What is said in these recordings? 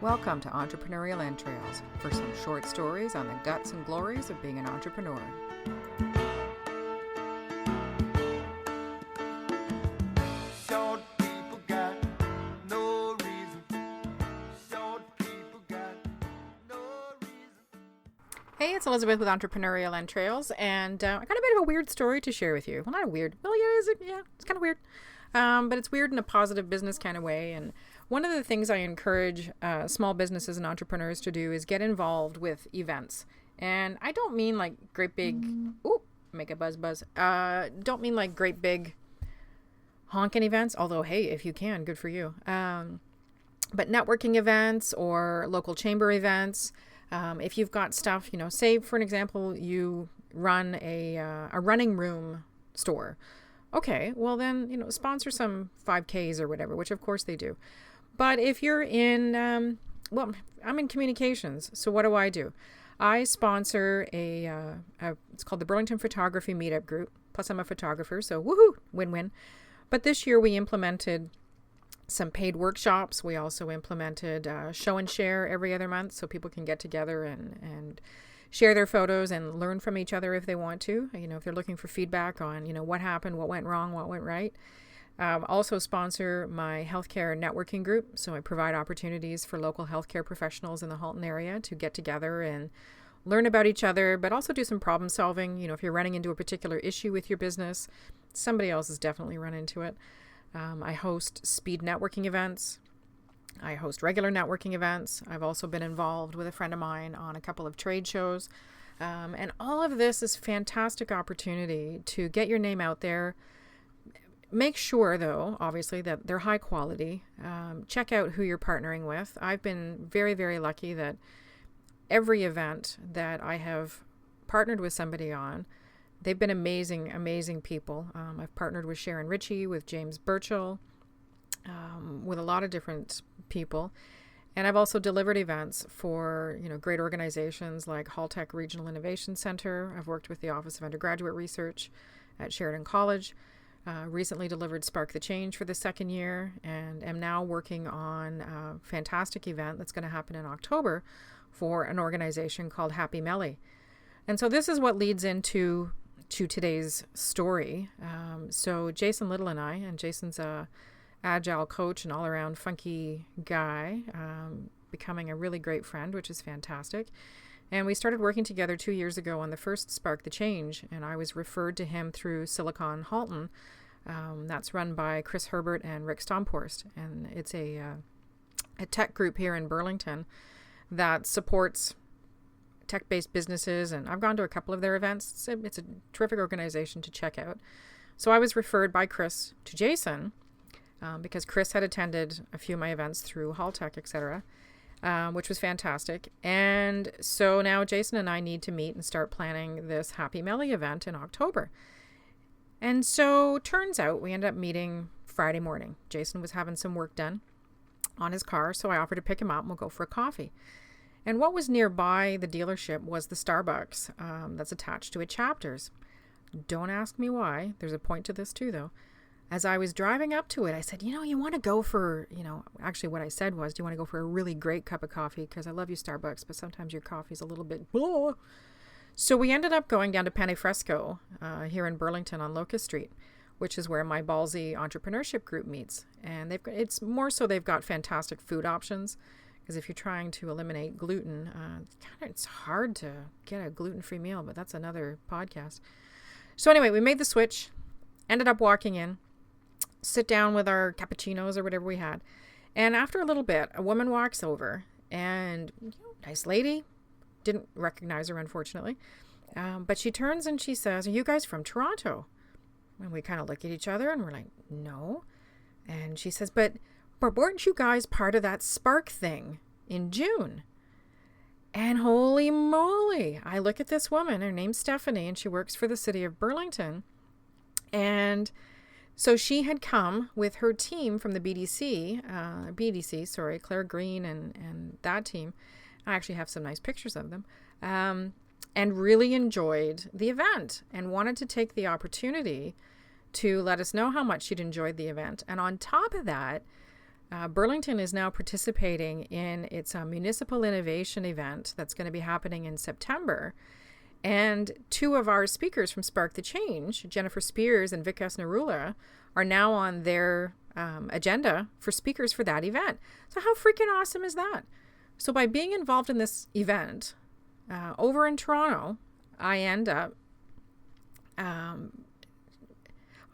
Welcome to Entrepreneurial Entrails for some short stories on the guts and glories of being an entrepreneur. Short people got no reason. Short people got no reason. Hey, it's Elizabeth with Entrepreneurial Entrails, and I got a bit of a weird story to share with you. Well, not a weird. Well, yeah, is it? Yeah, it's kind of weird. But it's weird in a positive business kind of way. And one of the things I encourage small businesses and entrepreneurs to do is get involved with events. And I don't mean like great big, make a buzz. Don't mean like great big honking events, although, hey, if you can, good for you. But networking events or local chamber events, if you've got stuff, say, for an example, you run a running room store. Okay, well then, sponsor some 5Ks or whatever, which of course they do. But if you're in, I'm in communications. So what do? I sponsor it's called the Burlington Photography Meetup Group. Plus I'm a photographer, so woohoo, win-win. But this year we implemented some paid workshops. We also implemented show and share every other month so people can get together and share their photos and learn from each other if they want to, if they're looking for feedback on, what happened, what went wrong, what went right. Also sponsor my healthcare networking group. So I provide opportunities for local healthcare professionals in the Halton area to get together and learn about each other, but also do some problem solving. If you're running into a particular issue with your business, somebody else has definitely run into it. I host speed networking events. I host regular networking events. I've also been involved with a friend of mine on a couple of trade shows. And all of this is fantastic opportunity to get your name out there. Make sure, though, obviously, that they're high quality. Check out who you're partnering with. I've been very, very lucky that every event that I have partnered with somebody on, they've been amazing, amazing people. I've partnered with Sharon Ritchie, with James Burchell, with a lot of different people. And I've also delivered events for, great organizations like Haltech Regional Innovation Center. I've worked with the Office of Undergraduate Research at Sheridan College. Recently delivered Spark the Change for the second year, and am now working on a fantastic event that's going to happen in October for an organization called Happy Melly. And so this is what leads into today's story. So Jason Little and I, and Jason's a agile coach and all-around funky guy, becoming a really great friend, which is fantastic. And we started working together 2 years ago on the first Spark the Change, and I was referred to him through Silicon Halton. That's run by Chris Herbert and Rick Stomphorst, and it's a tech group here in Burlington that supports tech-based businesses, and I've gone to a couple of their events. It's a terrific organization to check out. So I was referred by Chris to Jason, because Chris had attended a few of my events through Haltech, etc., which was fantastic. And so now Jason and I need to meet and start planning this Happy Melly event in October. And so turns out we ended up meeting Friday morning. Jason was having some work done on his car, so I offered to pick him up and we'll go for a coffee. And what was nearby the dealership was the Starbucks that's attached to it, Chapters. Don't ask me why. There's a point to this too, though. As I was driving up to it, I said, you want to go for, actually what I said was, do you want to go for a really great cup of coffee? Because I love you, Starbucks, but sometimes your coffee's a little bit blah. So we ended up going down to Pane Fresco here in Burlington on Locust Street, which is where my Ballsy entrepreneurship group meets. And it's more so they've got fantastic food options, because if you're trying to eliminate gluten, it's hard to get a gluten-free meal, but that's another podcast. So anyway, we made the switch, ended up walking in, sit down with our cappuccinos or whatever we had. And after a little bit, a woman walks over, and nice lady, didn't recognize her, unfortunately. But she turns and she says, "Are you guys from Toronto?" And we kind of look at each other and we're like, "No." And she says, but weren't you guys part of that Spark thing in June? And holy moly, I look at this woman, her name's Stephanie, and she works for the city of Burlington. And so she had come with her team from the BDC, Claire Green and that team. I actually have some nice pictures of them, and really enjoyed the event and wanted to take the opportunity to let us know how much she'd enjoyed the event. And on top of that, Burlington is now participating in its municipal innovation event that's going to be happening in September. And two of our speakers from Spark the Change, Jennifer Spears and Vikas Narula, are now on their agenda for speakers for that event. So how freaking awesome is that? So by being involved in this event over in Toronto, I end up, I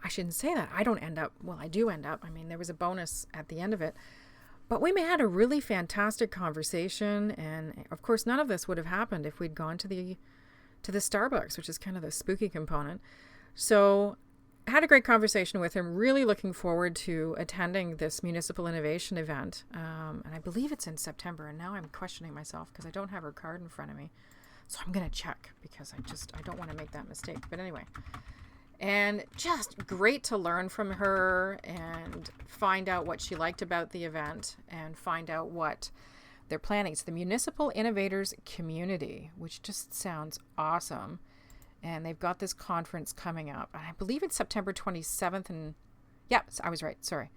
shouldn't say that. I don't end up, well, I do end up. I mean, there was a bonus at the end of it. But we had a really fantastic conversation. And of course, none of this would have happened if we'd gone to the Starbucks, which is kind of the spooky component. So I had a great conversation with him, really looking forward to attending this municipal innovation event. And I believe it's in September. And now I'm questioning myself because I don't have her card in front of me. So I'm going to check because I don't want to make that mistake. But anyway, and just great to learn from her and find out what she liked about the event and find out what they're planning. It's the Municipal Innovators Community, which just sounds awesome. And they've got this conference coming up. I believe it's September 27th. And yeah, I was right. Sorry.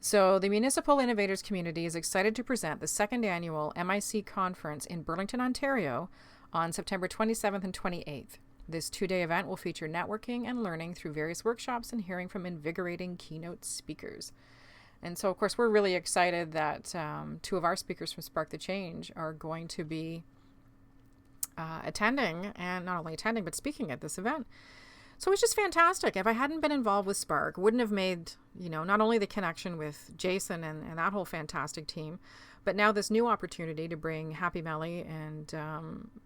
So the Municipal Innovators Community is excited to present the second annual MIC conference in Burlington, Ontario on September 27th and 28th. This 2-day event will feature networking and learning through various workshops and hearing from invigorating keynote speakers. And so, of course, we're really excited that two of our speakers from Spark the Change are going to be attending, and not only attending, but speaking at this event. So it's just fantastic. If I hadn't been involved with Spark, wouldn't have made, not only the connection with Jason and that whole fantastic team, but now this new opportunity to bring Happy Melly and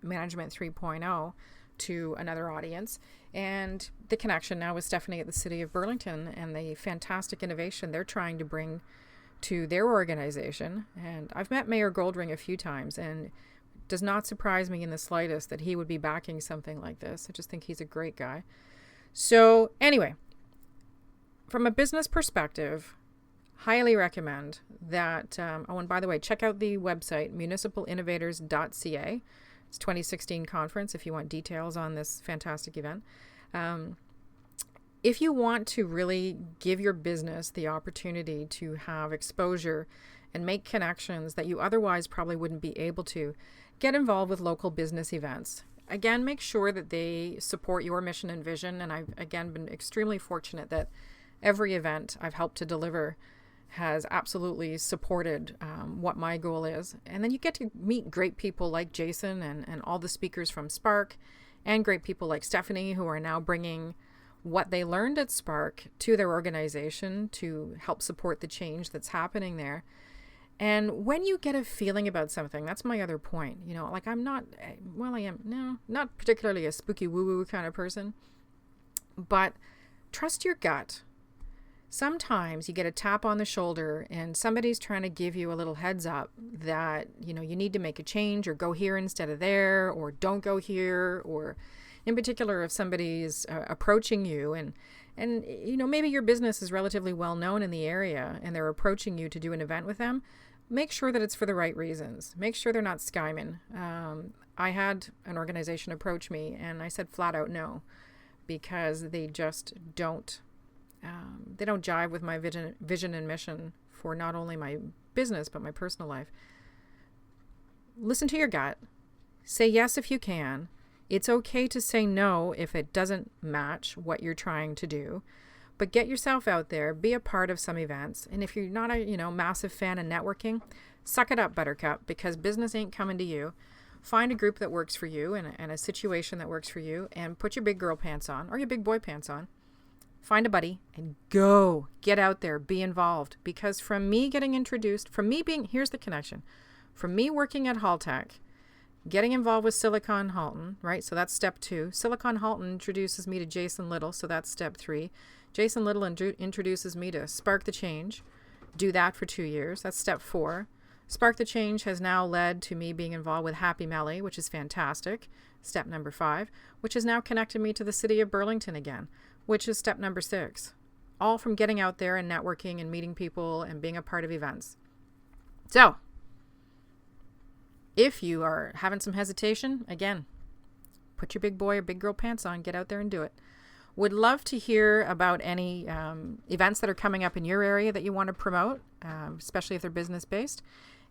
Management 3.0 to another audience, and the connection now with Stephanie at the City of Burlington and the fantastic innovation they're trying to bring to their organization. And I've met Mayor Goldring a few times, and it does not surprise me in the slightest that he would be backing something like this. I just think he's a great guy. So anyway, from a business perspective, highly recommend that. Oh, and by the way, check out the website, municipalinnovators.ca. It's 2016 conference if you want details on this fantastic event. If you want to really give your business the opportunity to have exposure and make connections that you otherwise probably wouldn't be able to, get involved with local business events. Again, make sure that they support your mission and vision. And I've, again, been extremely fortunate that every event I've helped to deliver has absolutely supported what my goal is. And then you get to meet great people like Jason and all the speakers from Spark, and great people like Stephanie, who are now bringing what they learned at Spark to their organization to help support the change that's happening there. And when you get a feeling about something, that's my other point. Like I'm not, well, I am, no, not particularly a spooky woo-woo kind of person, but trust your gut. Sometimes you get a tap on the shoulder and somebody's trying to give you a little heads up that, you need to make a change or go here instead of there, or don't go here, or in particular, if somebody's approaching you and maybe your business is relatively well known in the area and they're approaching you to do an event with them, make sure that it's for the right reasons. Make sure they're not skimming. I had an organization approach me and I said flat out no, because they just don't. They don't jive with my vision and mission for not only my business, but my personal life. Listen to your gut. Say yes if you can. It's okay to say no if it doesn't match what you're trying to do. But get yourself out there, be a part of some events. And if you're not a massive fan of networking, suck it up, buttercup, because business ain't coming to you. Find a group that works for you and a situation that works for you, and put your big girl pants on or your big boy pants on. Find a buddy and go. Get out there. Be involved. Because from me getting introduced, here's the connection. From me working at Haltech, getting involved with Silicon Halton, right? So that's step 2. Silicon Halton introduces me to Jason Little. So that's step 3. Jason Little introduces me to Spark the Change. Do that for 2 years. That's step 4. Spark the Change has now led to me being involved with Happy Melly, which is fantastic. Step number 5, which has now connected me to the City of Burlington again, which is step number 6. All from getting out there and networking and meeting people and being a part of events. So, if you are having some hesitation, again, put your big boy or big girl pants on, get out there and do it. Would love to hear about any events that are coming up in your area that you want to promote, especially if they're business-based,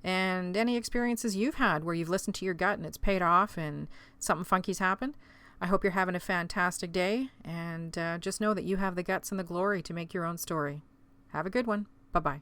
and any experiences you've had where you've listened to your gut and it's paid off and something funky's happened. I hope you're having a fantastic day, and just know that you have the guts and the glory to make your own story. Have a good one. Bye-bye.